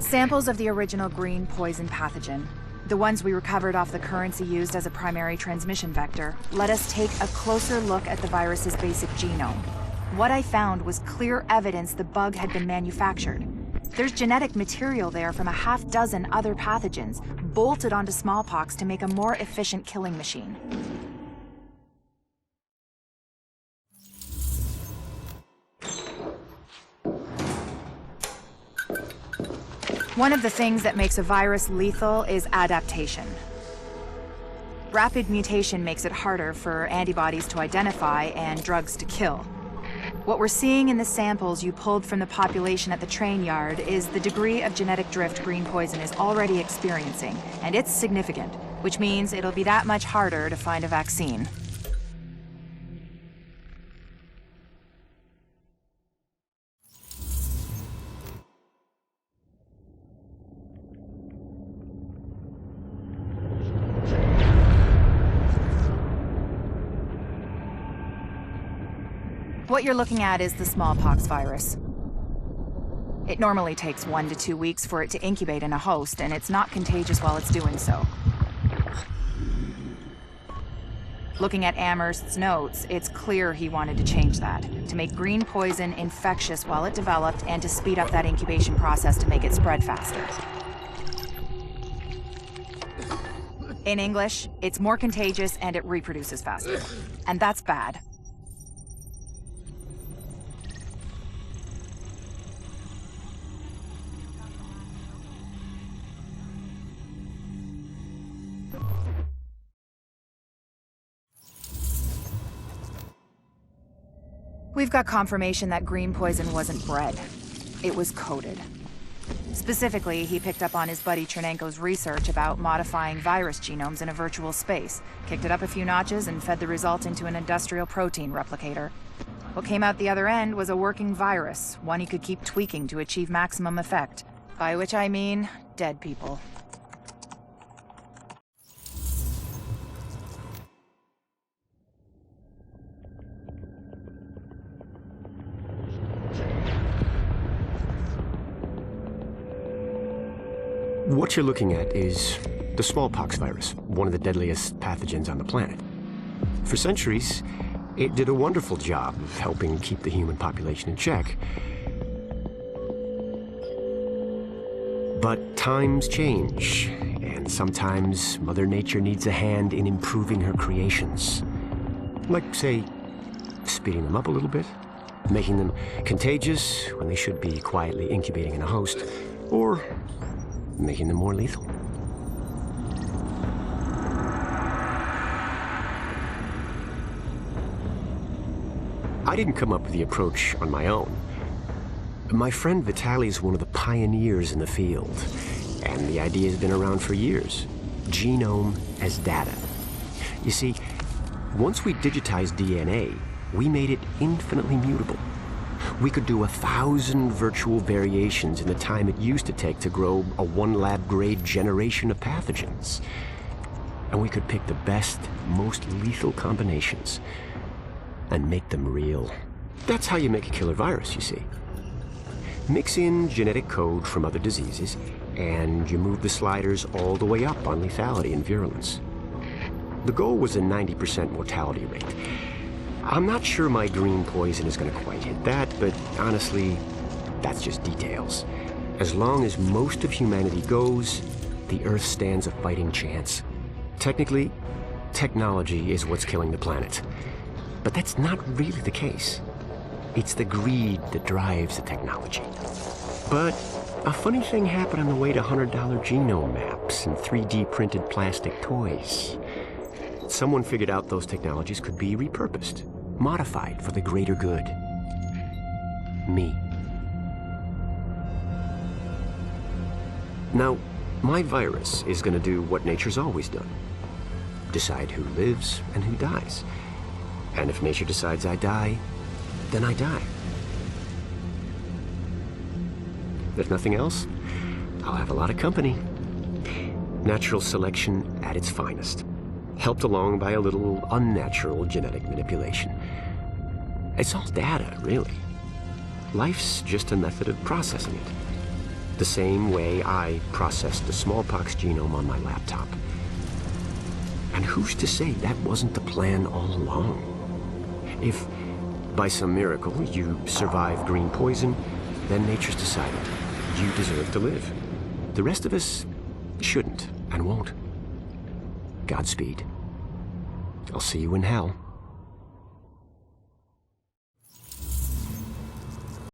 Samples of the original green poison pathogen, the ones we recovered off the currency used as a primary transmission vector, let us take a closer look at the virus's basic genome. What I found was clear evidence the bug had been manufactured. There's genetic material there from a half-dozen other pathogens, bolted onto smallpox to make a more efficient killing machine. One of the things that makes a virus lethal is adaptation. Rapid mutation makes it harder for antibodies to identify and drugs to kill. What we're seeing in the samples you pulled from the population at the train yard is the degree of genetic drift green poison is already experiencing, and it's significant, which means it'll be that much harder to find a vaccine. What you're looking at is the smallpox virus. It normally takes 1 to 2 weeks for it to incubate in a host, and it's not contagious while it's doing so. Looking at Amherst's notes, it's clear he wanted to change that, to make green poison infectious while it developed, and to speed up that incubation process to make it spread faster. In English, it's more contagious and it reproduces faster. And that's bad. We've got confirmation that green poison wasn't bred. It was coded. Specifically, he picked up on his buddy Chernenko's research about modifying virus genomes in a virtual space, kicked it up a few notches, and fed the result into an industrial protein replicator. What came out the other end was a working virus, one he could keep tweaking to achieve maximum effect. By which I mean, dead people. What you're looking at is the smallpox virus, one of the deadliest pathogens on the planet. For centuries, it did a wonderful job of helping keep the human population in check. But times change, and sometimes Mother Nature needs a hand in improving her creations. Like, say, speeding them up a little bit, making them contagious when they should be quietly incubating in a host, or making them more lethal. I didn't come up with the approach on my own. My friend Vitaly is one of the pioneers in the field, and the idea has been around for years. Genome as data. You see, once we digitized DNA, we made it infinitely mutable. We could do 1,000 virtual variations in the time it used to take to grow a 1 lab-grade generation of pathogens. And we could pick the best, most lethal combinations and make them real. That's how you make a killer virus, you see. Mix in genetic code from other diseases, and you move the sliders all the way up on lethality and virulence. The goal was a 90% mortality rate. I'm not sure my green poison is going to quite hit that, but honestly, that's just details. As long as most of humanity goes, the Earth stands a fighting chance. Technically, technology is what's killing the planet. But that's not really the case. It's the greed that drives the technology. But a funny thing happened on the way to $100 genome maps and 3D printed plastic toys. Someone figured out those technologies could be repurposed, modified for the greater good. Me. Now, my virus is going to do what nature's always done. Decide who lives and who dies. And if nature decides I die, then I die. If nothing else, I'll have a lot of company. Natural selection at its finest. Helped along by a little unnatural genetic manipulation. It's all data, really. Life's just a method of processing it. The same way I processed the smallpox genome on my laptop. And who's to say that wasn't the plan all along? If, by some miracle, you survive green poison, then nature's decided you deserve to live. The rest of us shouldn't and won't. Godspeed. I'll see you in hell.